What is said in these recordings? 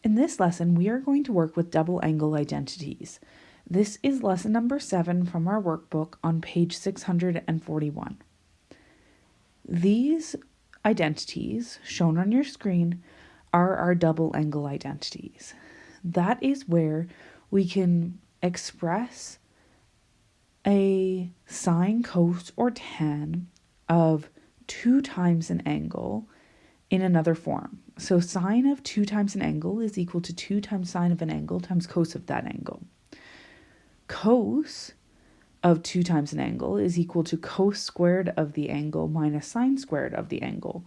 In this lesson, we are going to work with double angle identities. This is lesson number 7 from our workbook on page 641. These identities shown on your screen are our double angle identities. That is where we can express a sine, cos, or tan of 2 times an angle in another form. So sine of 2 times an angle is equal to 2 times sine of an angle times cos of that angle. Cos of 2 times an angle is equal to cos squared of the angle minus sine squared of the angle,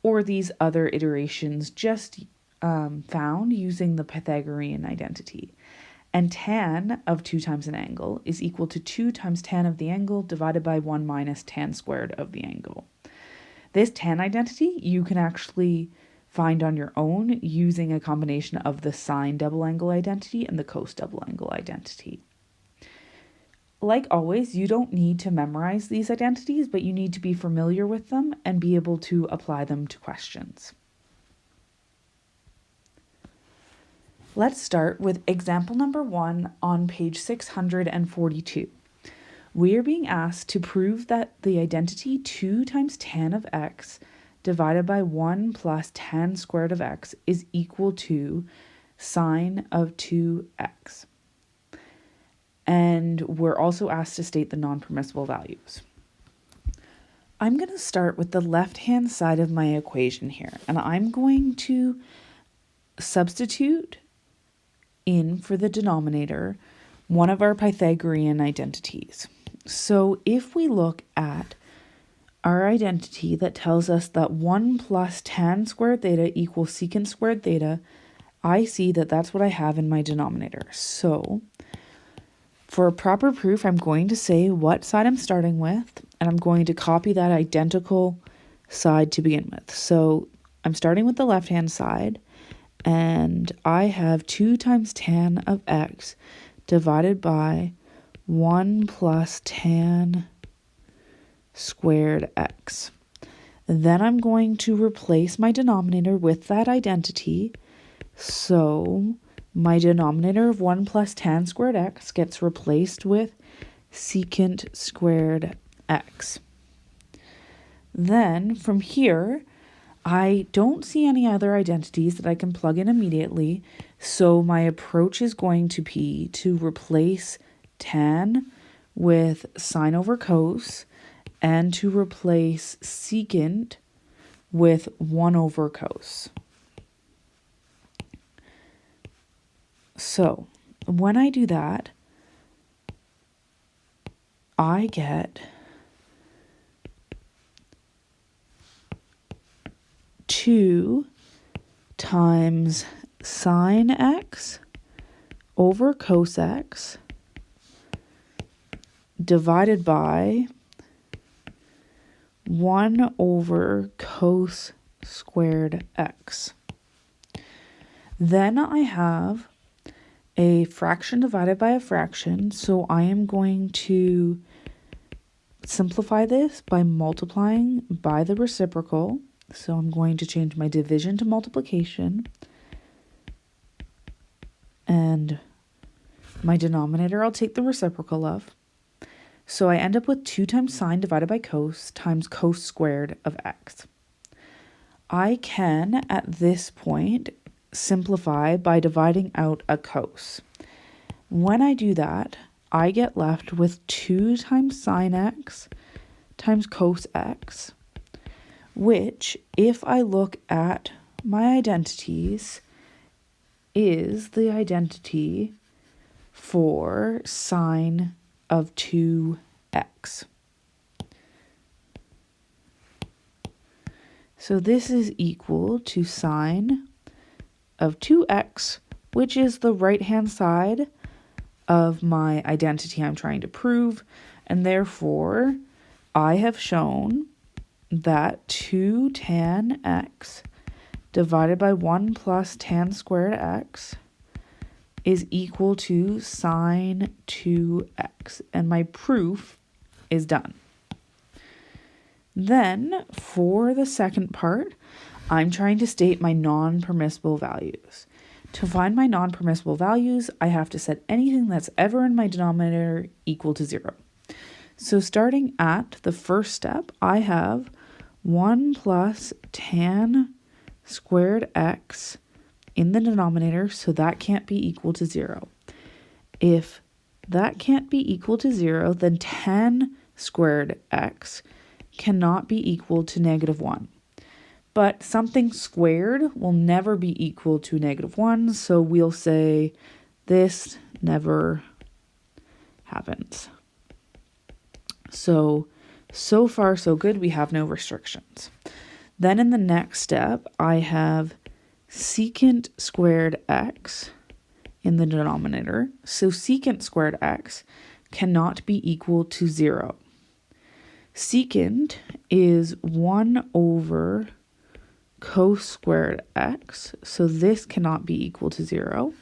or these other iterations just found using the Pythagorean identity. And tan of 2 times an angle is equal to 2 times tan of the angle divided by 1 minus tan squared of the angle. This tan identity you can actually find on your own using a combination of the sine double angle identity and the cos double angle identity. Like always, you don't need to memorize these identities, but you need to be familiar with them and be able to apply them to questions. Let's start with example number 1 on page 642. We are being asked to prove that the identity 2 times tan of x divided by 1 plus tan squared of x is equal to sine of 2x. And we're also asked to state the non-permissible values. I'm going to start with the left-hand side of my equation here, and I'm going to substitute in for the denominator one of our Pythagorean identities. So if we look at our identity that tells us that 1 plus tan squared theta equals secant squared theta, I see that that's what I have in my denominator. So for a proper proof, I'm going to say what side I'm starting with, and I'm going to copy that identical side to begin with. So I'm starting with the left-hand side, and I have 2 times tan of x divided by 1 plus tan squared x. Then I'm going to replace my denominator with that identity. So my denominator of 1 plus tan squared x gets replaced with secant squared x. Then from here, I don't see any other identities that I can plug in immediately, so my approach is going to be to replace tan with sine over cos and to replace secant with 1 over cos. So when I do that, I get 2 times sine x over cos x divided by 1 over cos squared x. Then I have a fraction divided by a fraction, so I am going to simplify this by multiplying by the reciprocal. So I'm going to change my division to multiplication, and my denominator I'll take the reciprocal of. So I end up with 2 times sine divided by cos times cos squared of x. I can, at this point, simplify by dividing out a cos. When I do that, I get left with 2 times sine x times cos x, which, if I look at my identities, is the identity for sine of 2x. So this is equal to sine of 2x, which is the right-hand side of my identity I'm trying to prove, and therefore I have shown that 2 tan x divided by 1 plus tan squared x is equal to sine 2x, and my proof is done. Then, for the second part, I'm trying to state my non-permissible values. To find my non-permissible values, I have to set anything that's ever in my denominator equal to 0. So starting at the first step, I have 1 plus tan squared x in the denominator, so that can't be equal to 0. If that can't be equal to 0, then tan squared x cannot be equal to negative 1. But something squared will never be equal to negative 1, so we'll say this never happens. So far so good, we have no restrictions. Then in the next step, I have secant squared x in the denominator. So secant squared x cannot be equal to 0. Secant is 1 over cos squared x, so this cannot be equal to 0.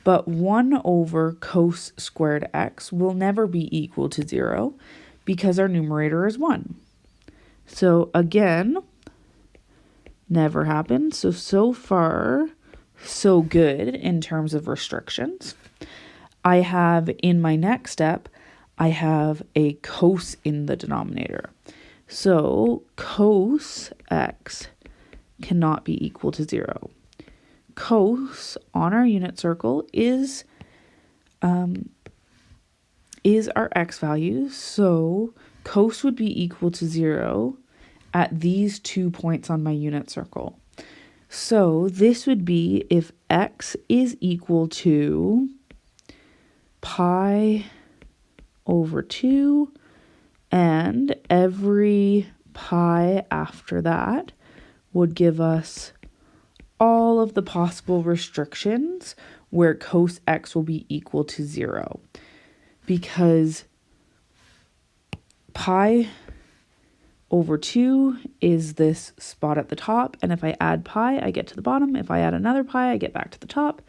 But 1 over cos squared x will never be equal to 0 because our numerator is 1. So again, never happened. So far, so good in terms of restrictions. I have in my next step, I have a cos in the denominator. So cos x cannot be equal to 0. Cos on our unit circle is our x value, so cos would be equal to 0 at these 2 points on my unit circle. So this would be if x is equal to pi over 2, and every pi after that would give us all of the possible restrictions where cos x will be equal to 0. Because pi over 2 is this spot at the top, and if I add pi, I get to the bottom. If I add another pi, I get back to the top.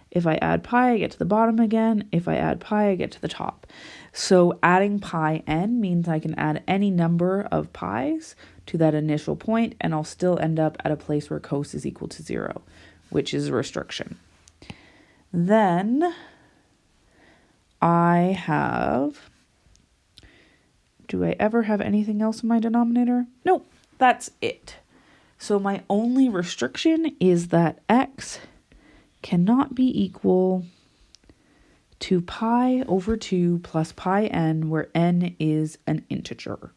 If I add pi, I get to the bottom again. If I add pi, I get to the top. So adding pi n means I can add any number of pi's to that initial point, and I'll still end up at a place where cos is equal to 0, which is a restriction. Then I have, do I ever have anything else in my denominator? Nope, that's it. So my only restriction is that x cannot be equal to pi over 2 plus pi n, where n is an integer.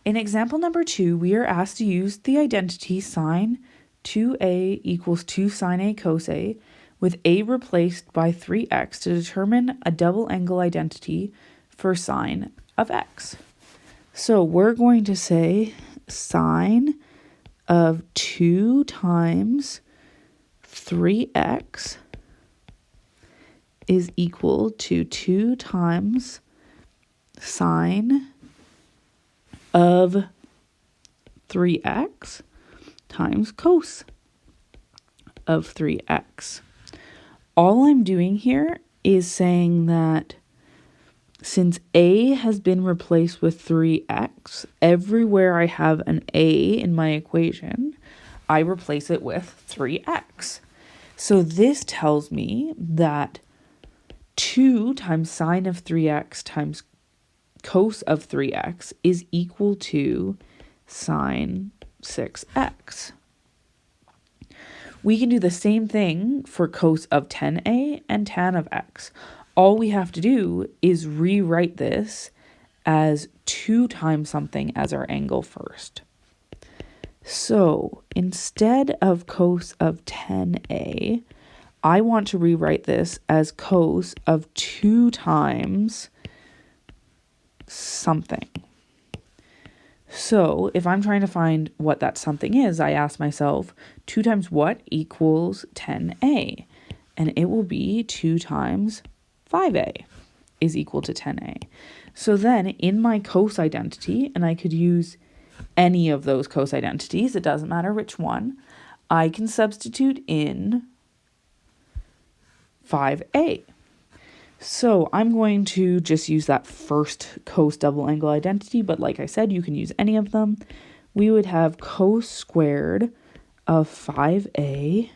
In example number 2, we are asked to use the identity sine 2a equals 2 sine a cos a with a replaced by 3x to determine a double angle identity for sine of x. So we're going to say sine of 2 times 3x is equal to 2 times sine of 3x times cos of 3x. All I'm doing here is saying that since a has been replaced with 3x, everywhere I have an a in my equation, I replace it with 3x. So this tells me that 2 times sine of 3x times cos of 3x is equal to sine 6x. We can do the same thing for cos of 10a and tan of x. All we have to do is rewrite this as 2 times something as our angle first. So instead of cos of 10a, I want to rewrite this as cos of 2 times something. So if I'm trying to find what that something is, I ask myself 2 times what equals 10a? And it will be 2 times 5a is equal to 10a. So then in my cos identity, and I could use any of those cos identities, it doesn't matter which one, I can substitute in 5a. So I'm going to just use that first cos double angle identity, but like I said, you can use any of them. We would have cos squared of 5a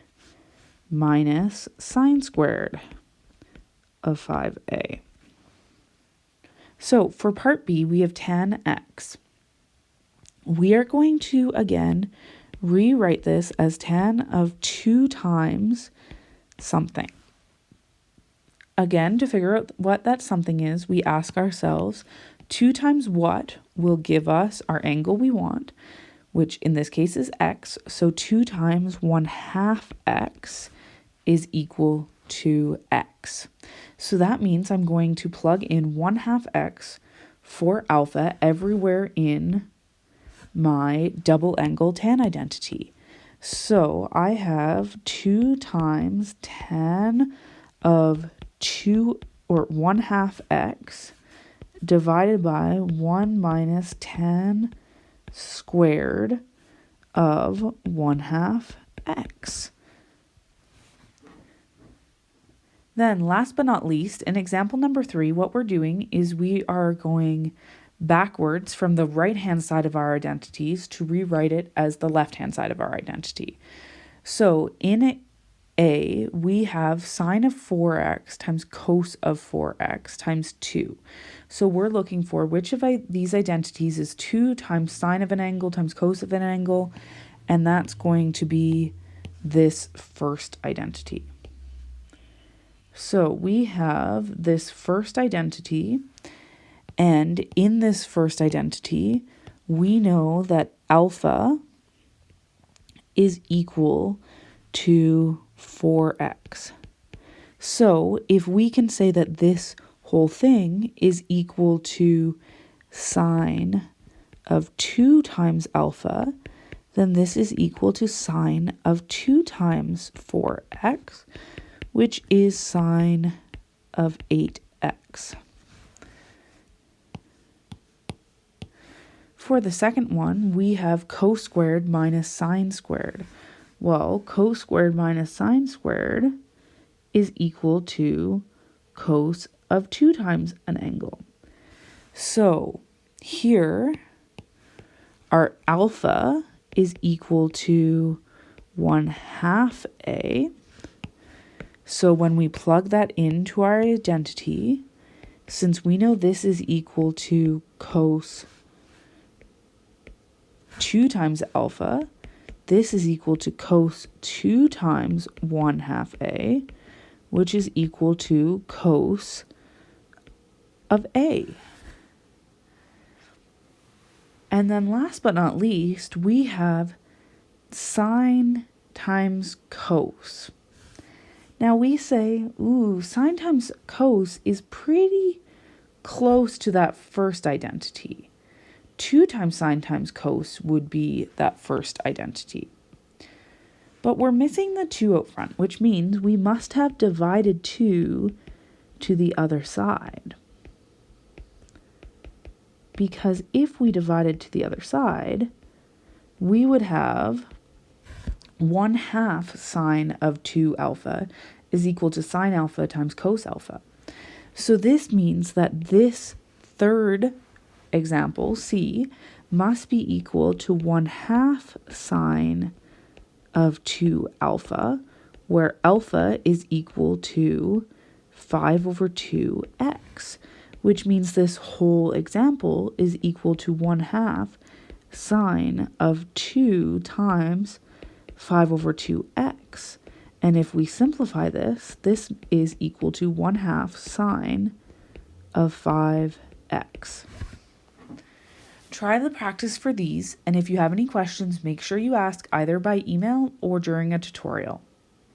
minus sine squared of 5a. So for part B, we have tan x. We are going to, again, rewrite this as tan of 2 times something. Again, to figure out what that something is, we ask ourselves 2 times what will give us our angle we want, which in this case is x. So 2 times 1/2 x is equal to x. So that means I'm going to plug in 1/2 x for alpha everywhere in my double angle tan identity. So I have 2 times tan of 2 or 1/2 x divided by 1 minus tan squared of 1/2 x. Then last but not least, in example number 3, what we're doing is we are going backwards from the right-hand side of our identities to rewrite it as the left-hand side of our identity. So in A, we have sine of 4x times cos of 4x times 2. So we're looking for which of these identities is 2 times sine of an angle times cos of an angle, and that's going to be this first identity. So we have this first identity, and in this first identity, we know that alpha is equal to 4x. So if we can say that this whole thing is equal to sine of 2 times alpha, then this is equal to sine of 2 times 4x, which is sine of 8x. For the second one, we have cos squared minus sine squared. Well, cos squared minus sine squared is equal to cos of 2 times an angle. So here, our alpha is equal to 1/2 a. So when we plug that into our identity, since we know this is equal to cos 2 times alpha, this is equal to cos 2 times 1/2 a, which is equal to cos of a. And then last but not least, we have sine times cos. Now we say, ooh, sine times cos is pretty close to that first identity. 2 times sine times cos would be that first identity. But we're missing the 2 out front, which means we must have divided 2 to the other side. Because if we divided to the other side, we would have 1/2 sine of 2 alpha is equal to sine alpha times cos alpha. So this means that this third example, C, must be equal to 1/2 sine of 2 alpha, where alpha is equal to 5/2x, which means this whole example is equal to 1/2 sine of 2 times 5/2x. And if we simplify this, this is equal to 1/2 sine of 5x. Try the practice for these, and if you have any questions, make sure you ask either by email or during a tutorial.